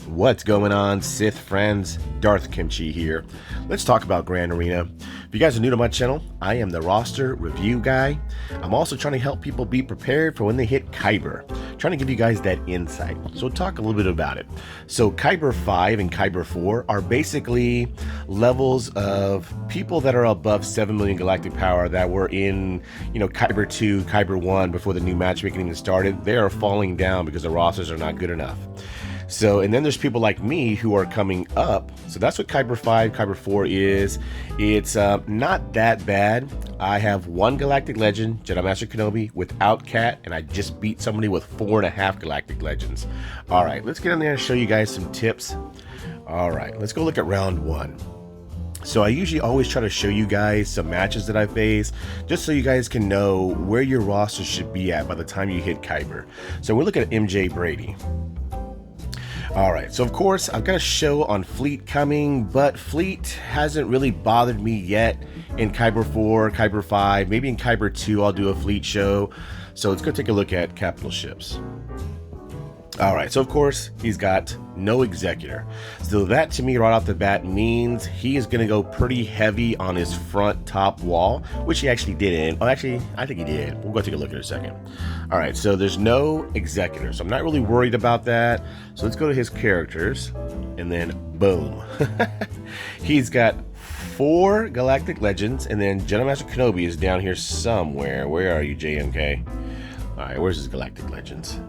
What's going on, Sith friends? Darth Kimchi here. Let's talk about Grand Arena. If you guys are new to my channel, I am the roster review guy. I'm also trying to help people be prepared for when they hit Kyber. Trying to give you guys that insight. So talk a little bit about it. So Kyber 5 and Kyber 4 are basically levels of people that are above 7 million galactic power that were in, Kyber 2, Kyber 1 before the new matchmaking even started. They are falling down because the rosters are not good enough. So, and then there's people like me who are coming up. So that's what Kyber 5, Kyber 4 is. It's not that bad. I have 1 Galactic Legend, Jedi Master Kenobi, without Cat, and I just beat somebody with 4.5 Galactic Legends. All right, let's get in there and show you guys some tips. All right, let's go look at round 1. So I usually always try to show you guys some matches that I face, just so you guys can know where your roster should be at by the time you hit Kyber. So we're looking at MJ Brady. Alright, so of course I've got a show on Fleet coming, but Fleet hasn't really bothered me yet in Kyber 4, Kyber 5, maybe in Kyber 2 I'll do a Fleet show. So let's go take a look at capital ships. Alright, so of course he's got no executor. So that to me right off the bat means he is going to go pretty heavy on his front top wall, which he actually did. I think he did. We'll go take a look in a second. Alright, so there's no executor, so I'm not really worried about that. So let's go to his characters, and then boom. He's got 4 Galactic Legends, and then Jedi Master Kenobi is down here somewhere. Where are you, JMK? Alright, where's his Galactic Legends?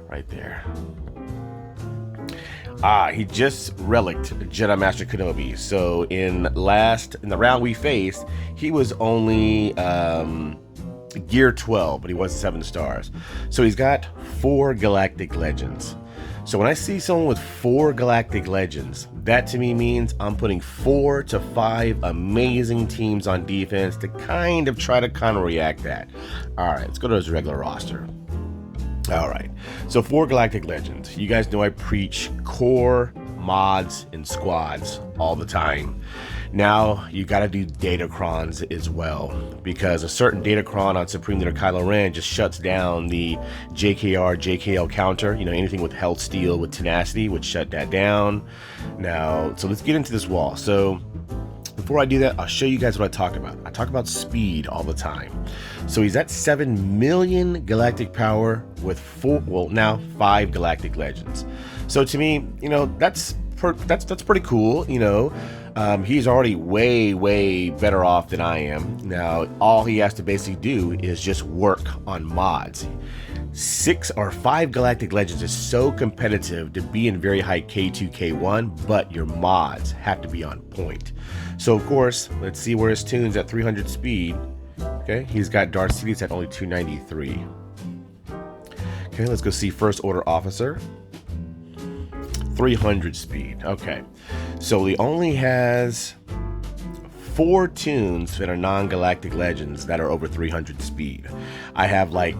Right there. He just relicked Jedi Master Kenobi. So in the round we faced, he was only gear 12, but he was 7 stars. So he's got 4 Galactic Legends. So when I see someone with 4 Galactic Legends, that to me means I'm putting 4 to 5 amazing teams on defense to kind of try to counter-react that. All right, let's go to his regular roster. Alright, so 4 Galactic Legends. You guys know I preach core, mods, and squads all the time. Now, you gotta do datacrons as well, because a certain datacron on Supreme Leader Kylo Ren just shuts down the JKR, JKL counter. Anything with health steal, with tenacity would shut that down. Now, so let's get into this wall. So, before I do that, I'll show you guys what I talk about. I talk about speed all the time. So he's at 7 million galactic power with 5 Galactic Legends. So to me, that's pretty cool. He's already way better off than I am. Now, all he has to basically do is just work on mods. 6 or 5 Galactic Legends is so competitive to be in very high K2, K1, but your mods have to be on point. So of course, let's see where his tune's at 300 speed. Okay, he's got Darth Sidious at only 293. Okay, let's go see First Order Officer. 300 speed. Okay, so he only has 4 tunes that are non-galactic legends that are over 300 speed. I have like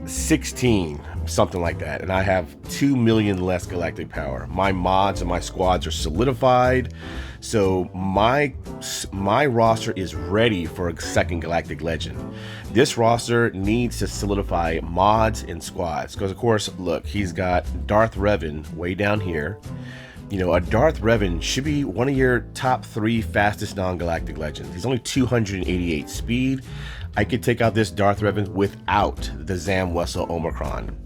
16, something like that, and I have 2 million less galactic power. My mods and my squads are solidified, so my roster is ready for a 2nd galactic legend. This roster needs to solidify mods and squads, because of course, look, he's got Darth Revan way down here. A Darth Revan should be one of your top 3 fastest non-galactic legends. He's only 288 speed. I could take out this Darth Revan without the Zam Wessel Omicron.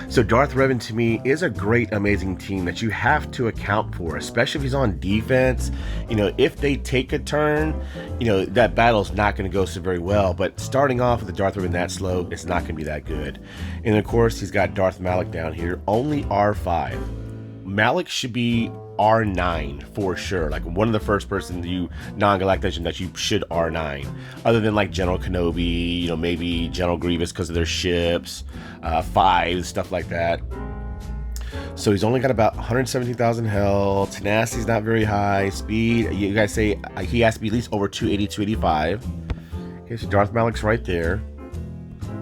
So Darth Revan to me is a great, amazing team that you have to account for, especially if he's on defense. If they take a turn, that battle's not going to go so very well. But starting off with the Darth Revan that slow, it's not going to be that good. And of course, he's got Darth Malak down here, only R5. Malak should be R9 for sure, like one of the first person you non-galactic that you should R9, other than like General Kenobi, maybe General Grievous because of their ships, 5, stuff like that. So he's only got about 117,000 health. Tenacity's not very high. Speed, you guys say he has to be at least over 280, 285. Okay, so Darth Malak's right there.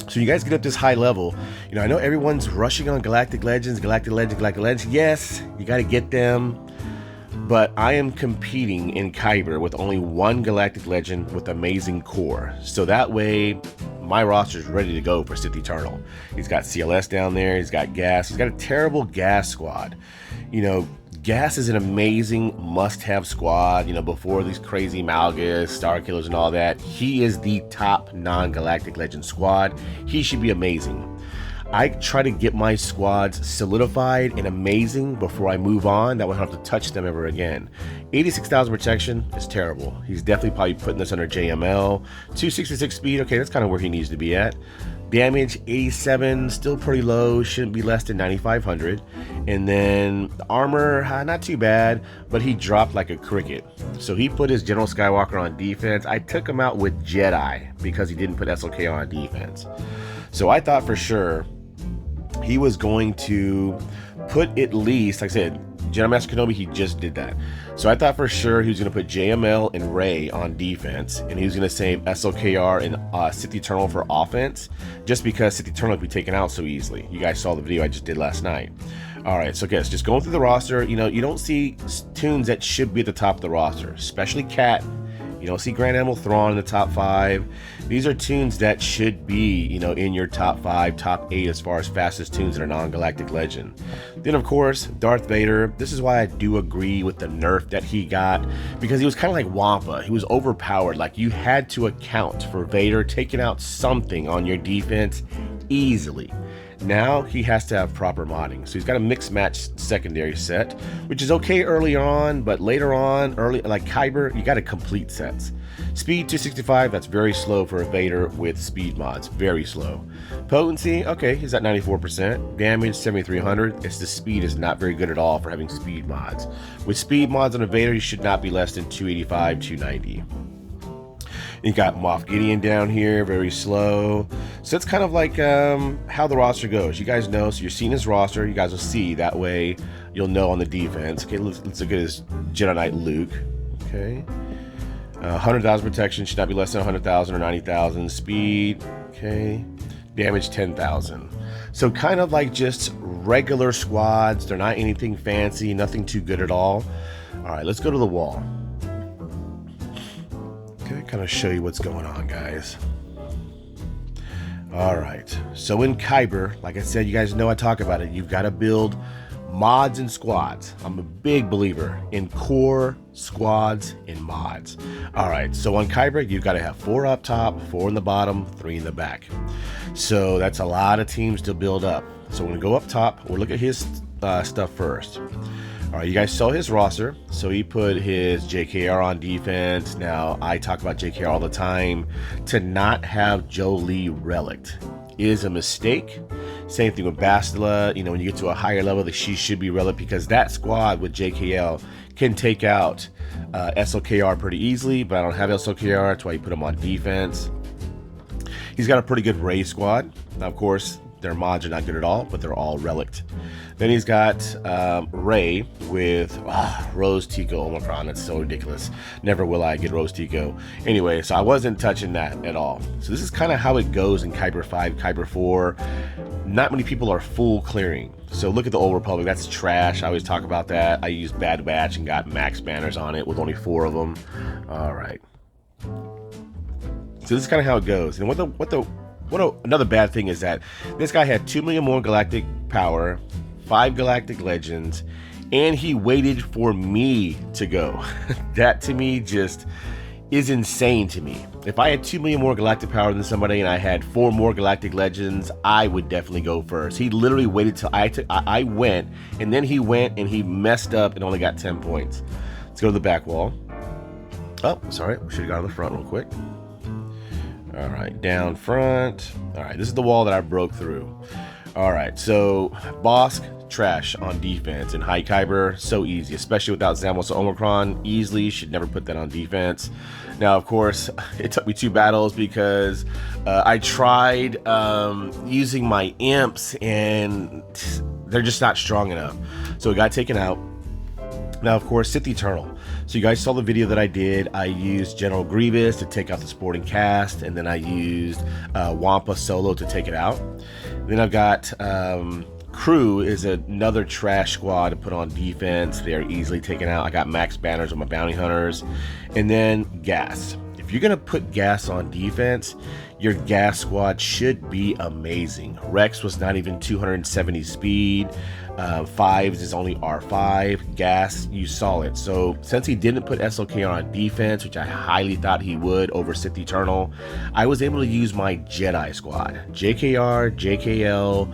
So you guys get up this high level. I know everyone's rushing on Galactic Legends. Yes, you got to get them. But I am competing in Kyber with only 1 Galactic Legend with amazing core. So that way, my roster is ready to go for Sith Eternal. He's got CLS down there. He's got Gas. He's got a terrible Gas squad. You know, Gas is an amazing must-have squad. You know, before these crazy Malgus, Star Killers, and all that, he is the top non-Galactic Legend squad. He should be amazing. I try to get my squads solidified and amazing before I move on. That way I don't have to touch them ever again. 86,000 protection is terrible. He's definitely probably putting this under JML. 266 speed, okay, that's kind of where he needs to be at. Damage 87, still pretty low, shouldn't be less than 9,500. And then the armor, not too bad, but he dropped like a cricket. So he put his General Skywalker on defense. I took him out with Jedi because he didn't put SLK on defense. So I thought for sure he was going to put at least, like I said, Jedi Master Kenobi, he just did that. So I thought for sure he was going to put JML and Rey on defense, and he was going to save SLKR and Sith Eternal for offense, just because Sith Eternal could be taken out so easily. You guys saw the video I just did last night. All right, so guys, just going through the roster, you know, you don't see tunes that should be at the top of the roster, especially Cat. You don't see Grand Admiral Thrawn in the top 5. These are tunes that should be, you know, in your top 5, top 8 as far as fastest tunes that are non-Galactic Legend. Then, of course, Darth Vader. This is why I do agree with the nerf that he got, because he was kind of like Wampa. He was overpowered. Like, you had to account for Vader taking out something on your defense easily. Now he has to have proper modding. So he's got a mixed match secondary set, which is okay early on, but later on, like Kyber, you got to complete sets. Speed 265, that's very slow for a Vader with speed mods, very slow. Potency, okay, he's at 94%. Damage 7,300. It's the speed is not very good at all for having speed mods. With speed mods on a Vader, you should not be less than 285, 290. You got Moff Gideon down here, very slow. So it's kind of like how the roster goes. You guys know, so you're seeing his roster. You guys will see. That way you'll know on the defense. Okay, let's look at his Jedi Knight Luke. Okay. 100,000 protection, should not be less than 100,000 or 90,000. Speed, okay. Damage 10,000. So kind of like just regular squads. They're not anything fancy, nothing too good at all. All right, let's go to the wall. Okay, kind of show you what's going on, guys. All right, so in Kyber, like I said, you guys know I talk about it. You've got to build mods and squads. I'm a big believer in core, squads, and mods. All right, so on Kyber, you've got to have 4 up top, 4 in the bottom, 3 in the back. So that's a lot of teams to build up. So we're gonna go up top. We'll look at his stuff first. All right, you guys saw his roster. So he put his JKR on defense. Now, I talk about JKR all the time. To not have Jolie relicked is a mistake. Same thing with Bastila. You know, when you get to a higher level, she should be relic, because that squad with JKL can take out SLKR pretty easily, but I don't have SLKR. That's why you put him on defense. He's got a pretty good Rey squad. Now, of course, their mods are not good at all, but they're all relicked. Then he's got Rey with Rose Tico Omicron. That's so ridiculous. Never will I get Rose Tico. Anyway, so I wasn't touching that at all. So this is kind of how it goes in Kyber 5, Kyber 4. Not many people are full clearing. So look at the Old Republic. That's trash. I always talk about that. I used Bad Batch and got max banners on it with only 4 of them. All right. So this is kind of how it goes. And another bad thing is that this guy had 2 million more galactic power, 5 galactic legends, and he waited for me to go. That to me just is insane to me. If I had 2 million more galactic power than somebody and I had 4 more galactic legends, I would definitely go first. He literally waited till I went, and then he went and he messed up and only got 10 points. Let's go to the back wall. Oh, sorry, we should have gone on the front real quick. All right, down front. All right, this is the wall that I broke through. All right, so Bosk, trash on defense. And High Kyber, so easy, especially without Zamos Omicron. Easily, should never put that on defense. Now, of course, it took me 2 battles because I tried using my imps and they're just not strong enough. So it got taken out. Now, of course, Sith Eternal. So you guys saw the video that I did. I used General Grievous to take out the supporting cast, and then I used Wampa Solo to take it out. Then I've got Crew is another trash squad to put on defense. They are easily taken out. I got max banners on my bounty hunters. And then Gas. If you're going to put Gas on defense, your gas squad should be amazing. Rex was not even 270 speed. Fives is only R5. Gas, you saw it. So since he didn't put SOK on defense, which I highly thought he would over Sith Eternal, I was able to use my Jedi squad. JKR, JKL,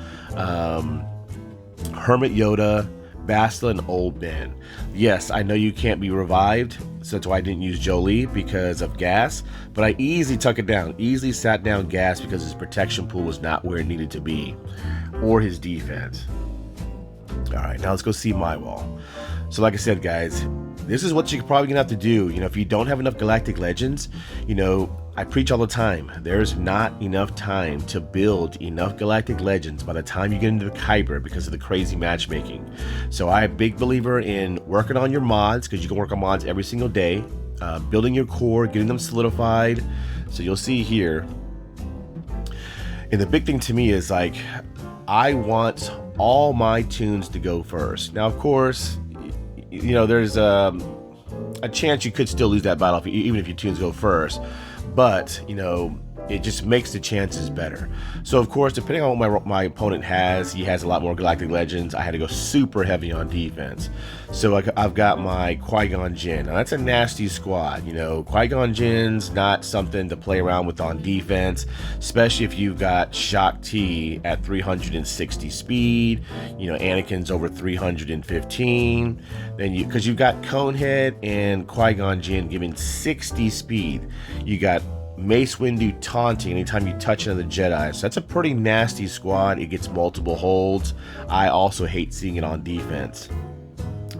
Hermit Yoda, Bastila, and Old Ben. Yes, I know you can't be revived, so that's why I didn't use Jolie because of gas, but I easily took it down, easily sat down gas because his protection pool was not where it needed to be, or his defense. All right, now let's go see my wall. So like I said, guys, this is what you're probably gonna have to do. You know, if you don't have enough Galactic Legends, you know, I preach all the time, there's not enough time to build enough Galactic Legends by the time you get into the Kyber because of the crazy matchmaking. So I'm a big believer in working on your mods, because you can work on mods every single day, building your core, getting them solidified. So you'll see here, and the big thing to me is like, I want all my tunes to go first. Now, of course, you know, there's a chance you could still lose that battle even if your tunes go first, but you know, it just makes the chances better. So of course, depending on what my opponent has, he has a lot more Galactic Legends. I had to go super heavy on defense. So I've got my Qui-Gon Jinn. Now that's a nasty squad. You know, Qui-Gon Jinn's not something to play around with on defense, especially if you've got Shaak Ti at 360 speed. You know, Anakin's over 315. Then because you've got Conehead and Qui-Gon Jinn giving 60 speed. You got Mace Windu taunting anytime you touch another Jedi. So that's a pretty nasty squad. It gets multiple holds. I also hate seeing it on defense.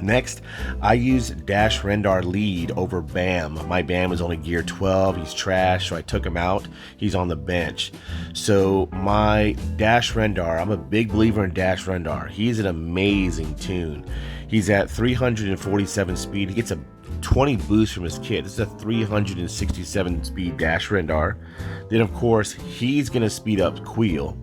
Next, I use Dash Rendar lead over Bam. My Bam is only gear 12. He's trash, so I took him out. He's on the bench. So my Dash Rendar, I'm a big believer in Dash Rendar. He's an amazing tune. He's at 347 speed. He gets a 20 boost from his kit. This is a 367 speed Dash Rendar. Then of course he's gonna speed up Queel.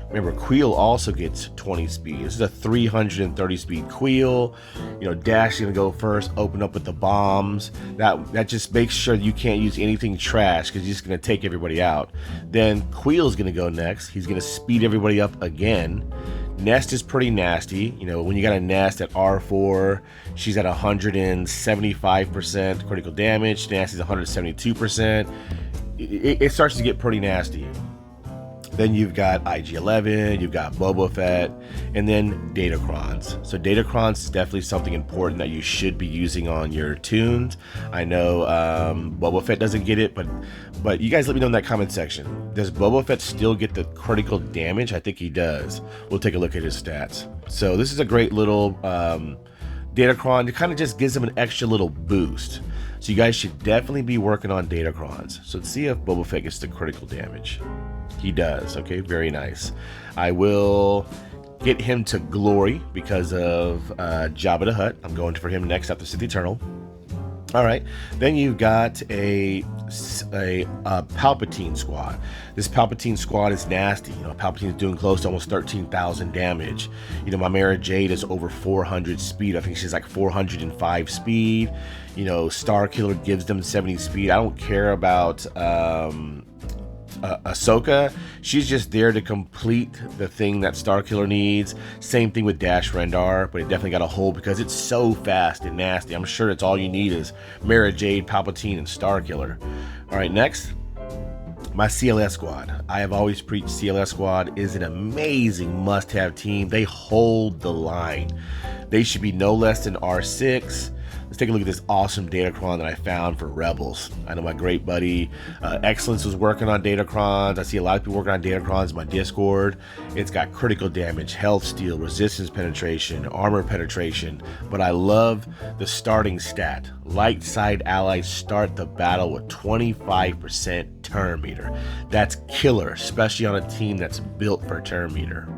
Remember, Queel also gets 20 speed. This is a 330 speed Queel. You know, Dash is gonna go first, open up with the bombs. That just makes sure that you can't use anything trash because he's just gonna take everybody out. Then Queel's gonna go next. He's gonna speed everybody up again. Nest is pretty nasty. You know, when you got a Nest at R4, she's at 175% critical damage. Nasty's 172%. It starts to get pretty nasty. Then you've got IG-11, you've got Boba Fett, and then Datacrons. So Datacrons is definitely something important that you should be using on your tunes. I know Boba Fett doesn't get it, but you guys let me know in that comment section. Does Boba Fett still get the critical damage? I think he does. We'll take a look at his stats. So this is a great little Datacron. It kind of just gives him an extra little boost. So you guys should definitely be working on Datacrons. So let's see if Boba Fett gets the critical damage. He does. Okay, very nice. I will get him to glory because of Jabba the Hutt. I'm going for him next after Sith Eternal. All right, then you've got a Palpatine Squad. This Palpatine Squad is nasty. You know, Palpatine's doing close to almost 13,000 damage. You know, my Mara Jade is over 400 speed. I think she's like 405 speed. You know, Star Killer gives them 70 speed. I don't care about Ahsoka. She's just there to complete the thing that Starkiller needs. Same thing with Dash Rendar, but it definitely got a hold because it's so fast and nasty. I'm sure it's all you need is Mara Jade, Palpatine, and Starkiller. All right, next, my CLS Squad. I have always preached CLS Squad is an amazing must-have team. They hold the line. They should be no less than R6. Let's take a look at this awesome Datacron that I found for Rebels. I know my great buddy Excellence was working on Datacrons. I see a lot of people working on Datacrons in my Discord. It's got critical damage, health steal, resistance penetration, armor penetration, but I love the starting stat. Light side allies start the battle with 25% turn meter. That's killer, especially on a team that's built for turn meter.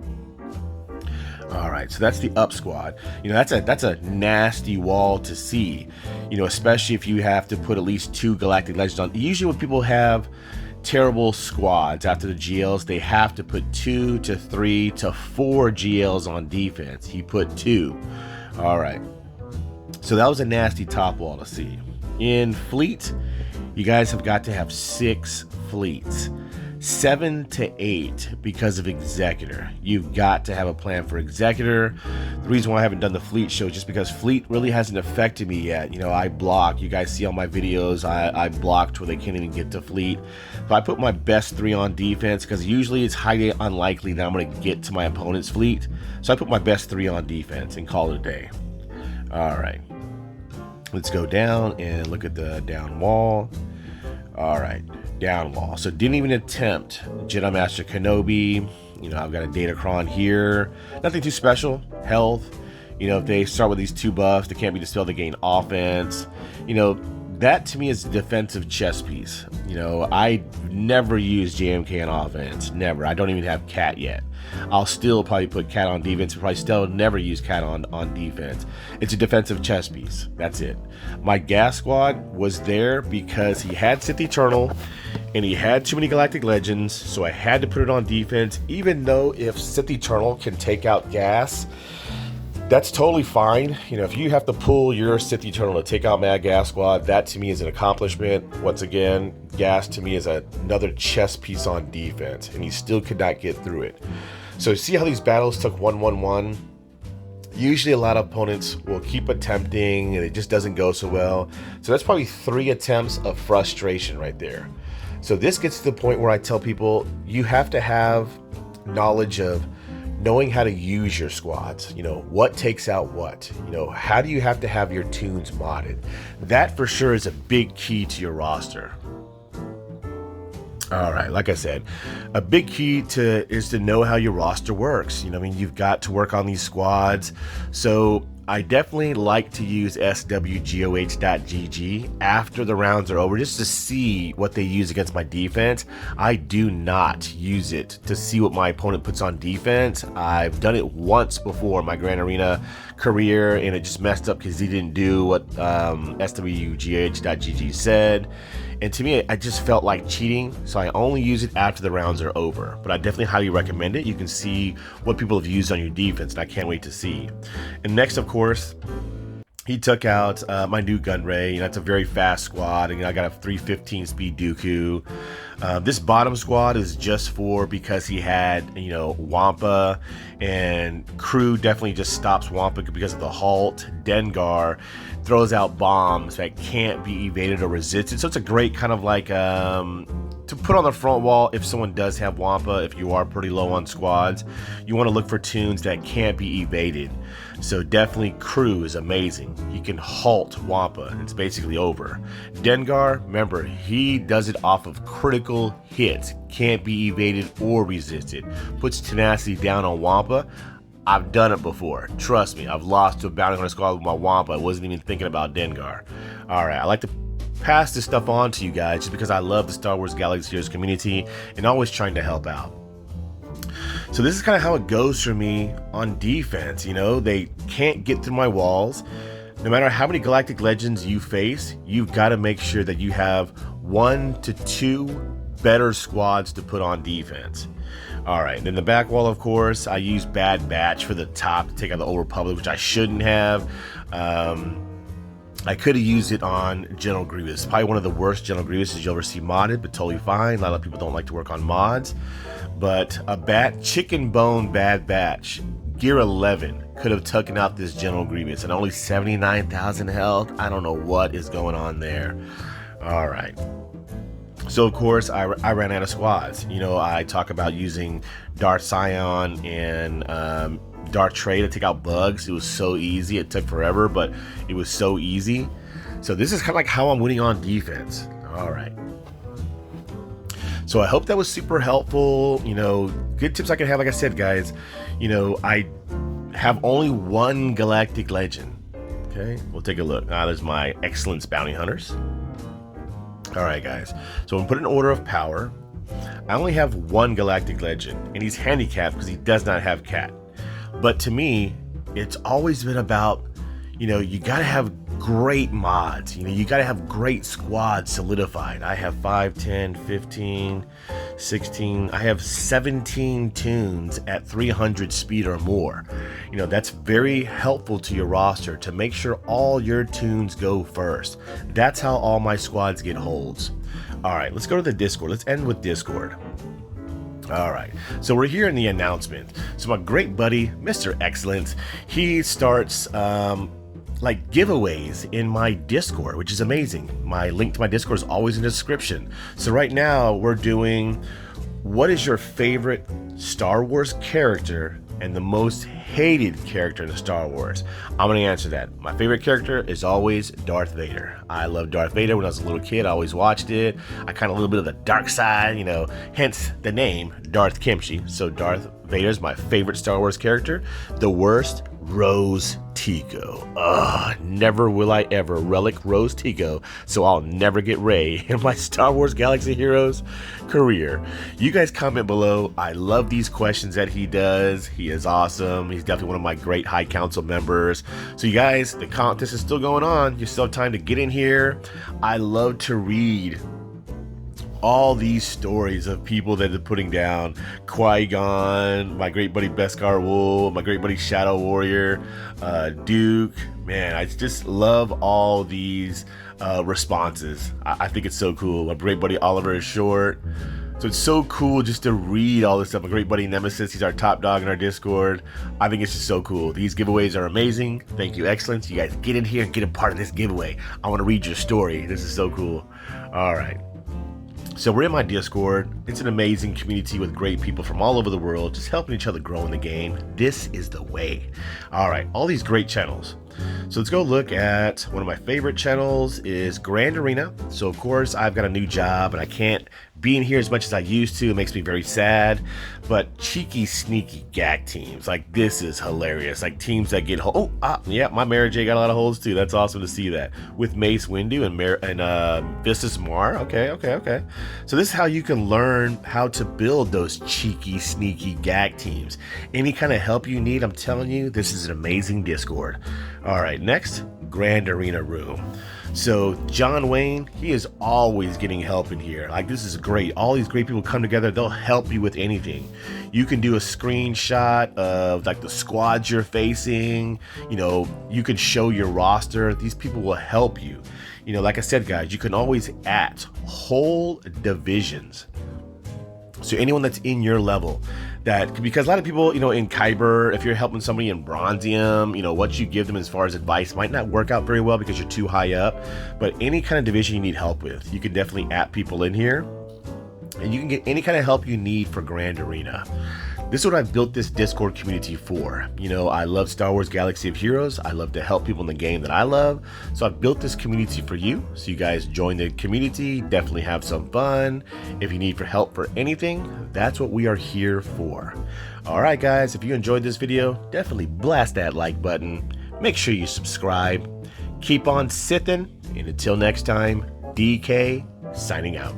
All right, so that's the Up Squad. You know, that's a nasty wall to see, you know, especially if you have to put at least 2 Galactic Legends on. Usually when people have terrible squads after the GLs, they have to put 2 to 3 to 4 GLs on defense. He put 2. All right, so that was a nasty top wall to see. In fleet, you guys have got to have 6 fleets. 7 to 8 because of Executor. You've got to have a plan for Executor. The reason why I haven't done the Fleet show is just because Fleet really hasn't affected me yet. You know, I block. You guys see all my videos, I blocked where they can't even get to Fleet. But I put my best 3 on defense because usually it's highly unlikely that I'm going to get to my opponent's Fleet. So I put my best 3 on defense and call it a day. All right. Let's go down and look at the down wall. All right. Down wall. So didn't even attempt Jedi Master Kenobi. You know, I've got a Datacron here. Nothing too special. Health. You know, if they start with these 2 buffs, they can't be dispelled to gain offense. You know, that to me is a defensive chess piece. You know, I never use JMK on offense. Never. I don't even have Cat yet. I'll still probably put Cat on defense, but probably still never use Cat on defense. It's a defensive chess piece. That's it. My gas squad was there because he had Sith Eternal and he had too many Galactic Legends, so I had to put it on defense, even though if Sith Eternal can take out gas, that's totally fine. You know, if you have to pull your Sith Eternal to take out Mad Gas Squad, that to me is an accomplishment. Once again, gas to me is another chess piece on defense, and he still could not get through it. So see how these battles took 1-1-1? Usually a lot of opponents will keep attempting, and it just doesn't go so well. So that's probably 3 attempts of frustration right there. So this gets to the point where I tell people, you have to have knowledge of knowing how to use your squads. You know, what takes out what. You know, how do you have to have your tunes modded? That for sure is a big key to your roster. All right, like I said, a big key is to know how your roster works. You know, I mean, you've got to work on these squads. So I definitely like to use swgohDK after the rounds are over, just to see what they use against my defense. I do not use it to see what my opponent puts on defense. I've done it once before in my Grand Arena career, and it just messed up because he didn't do what swgohDK said. And to me, I just felt like cheating, so I only use it after the rounds are over. But I definitely highly recommend it. You can see what people have used on your defense, and I can't wait to see. And next, of course, he took out my new Gunray. You know, it's a very fast squad, and I got a 315 speed Dooku. This bottom squad is just because he had, you know, Wampa, and Crew definitely just stops Wampa because of the halt. Dengar throws out bombs that can't be evaded or resisted. So it's a great kind of like to put on the front wall if someone does have Wampa. If you are pretty low on squads, you want to look for tunes that can't be evaded. So definitely Crew is amazing. He can halt Wampa. It's basically over. Dengar, remember, he does it off of critical hits. Can't be evaded or resisted. Puts tenacity down on Wampa. I've done it before. Trust me, I've lost to a bounty hunter squad with my Wampa. I wasn't even thinking about Dengar. Alright, I like to pass this stuff on to you guys just because I love the Star Wars Galaxy Heroes community and always trying to help out. So this is kind of how it goes for me on defense. You know, they can't get through my walls. No matter how many Galactic Legends you face, you've got to make sure that you have 1 to 2 better squads to put on defense. All right, then the back wall, of course, I use Bad Batch for the top to take out the Old Republic, which I shouldn't have. I could have used it on General Grievous. Probably one of the worst General Grievouses you'll ever see modded, but totally fine. A lot of people don't like to work on mods. But a chicken bone Bad Batch, Gear 11, could have taken out this General Grievous and only 79,000 health. I don't know what is going on there. All right. So, of course, I ran out of squads. You know, I talk about using Darth Scion and Darth Trey to take out bugs. It was so easy. It took forever, but it was so easy. So this is kind of like how I'm winning on defense. All right. So I hope that was super helpful. You know, good tips I can have. Like I said, guys, you know, I have only 1 Galactic Legend. Okay, we'll take a look. There's my Excellence Bounty Hunters. All right, guys. So I'm put in order of power. I only have 1 Galactic Legend, and he's handicapped because he does not have Cat. But to me, it's always been about, you know, you got to have great mods. You know, you got to have great squads solidified. I have 5, 10, 15, 16. I have 17 tunes at 300 speed or more. You know, that's very helpful to your roster to make sure all your tunes go first. That's how all my squads get holds. All right, let's go to the Discord. Let's end with Discord. All right, so we're here in the announcement. So my great buddy, Mr. Excellent, he starts like giveaways in my Discord, which is amazing. My link to my Discord is always in the description. So right now we're doing, what is your favorite Star Wars character and the most hated character in the Star Wars? I'm gonna answer that. My favorite character is always Darth Vader. I love Darth Vader. When I was a little kid, I always watched it. I kind of a little bit of the dark side, you know, hence the name Darth Kimchi. So Darth Vader is my favorite Star Wars character. The worst, Rose Tico. Ugh, never will I ever relic Rose Tico, so I'll never get Rey in my Star Wars Galaxy Heroes career. You guys comment below. I love these questions that he does. He is awesome. He's definitely one of my great High Council members. So you guys, the contest is still going on. You still have time to get in here. I love to read all these stories of people that are putting down. Qui-Gon, my great buddy Beskar Wool, my great buddy Shadow Warrior, Duke. Man, I just love all these responses. I think it's so cool. My great buddy Oliver is short. So it's so cool just to read all this stuff. My great buddy Nemesis, he's our top dog in our Discord. I think it's just so cool. These giveaways are amazing. Thank you, Excellence. You guys get in here and get a part of this giveaway. I want to read your story. This is so cool. All right. So we're in my Discord. It's an amazing community with great people from all over the world, just helping each other grow in the game. This is the way. All right, all these great channels. So let's go look at one of my favorite channels is Grand Arena. So of course I've got a new job and I can't be in here as much as I used to. It makes me very sad. But cheeky, sneaky gag teams, like this is hilarious. Like teams that get yeah, my Mara J got a lot of holes too. That's awesome to see that with Mace Windu and Vistus Mar. Okay. So this is how you can learn how to build those cheeky, sneaky gag teams. Any kind of help you need, I'm telling you, this is an amazing Discord. All right, next, Grand Arena Room. So John Wayne, he is always getting help in here. Like this is great. All these great people come together. They'll help you with anything. You can do a screenshot of like the squads you're facing. You know, you can show your roster. These people will help you. You know, like I said, guys, you can always add whole divisions. So anyone that's in your level, because a lot of people, you know, in Kyber, if you're helping somebody in Bronzium, you know, what you give them as far as advice might not work out very well because you're too high up. But any kind of division you need help with, you can definitely add people in here. And you can get any kind of help you need for Grand Arena. This is what I've built this Discord community for. You know, I love Star Wars Galaxy of Heroes. I love to help people in the game that I love. So I've built this community for you. So you guys join the community, definitely have some fun. If you need help for anything, that's what we are here for. All right, guys, if you enjoyed this video, definitely blast that like button. Make sure you subscribe. Keep on Sithin', and until next time, DK signing out.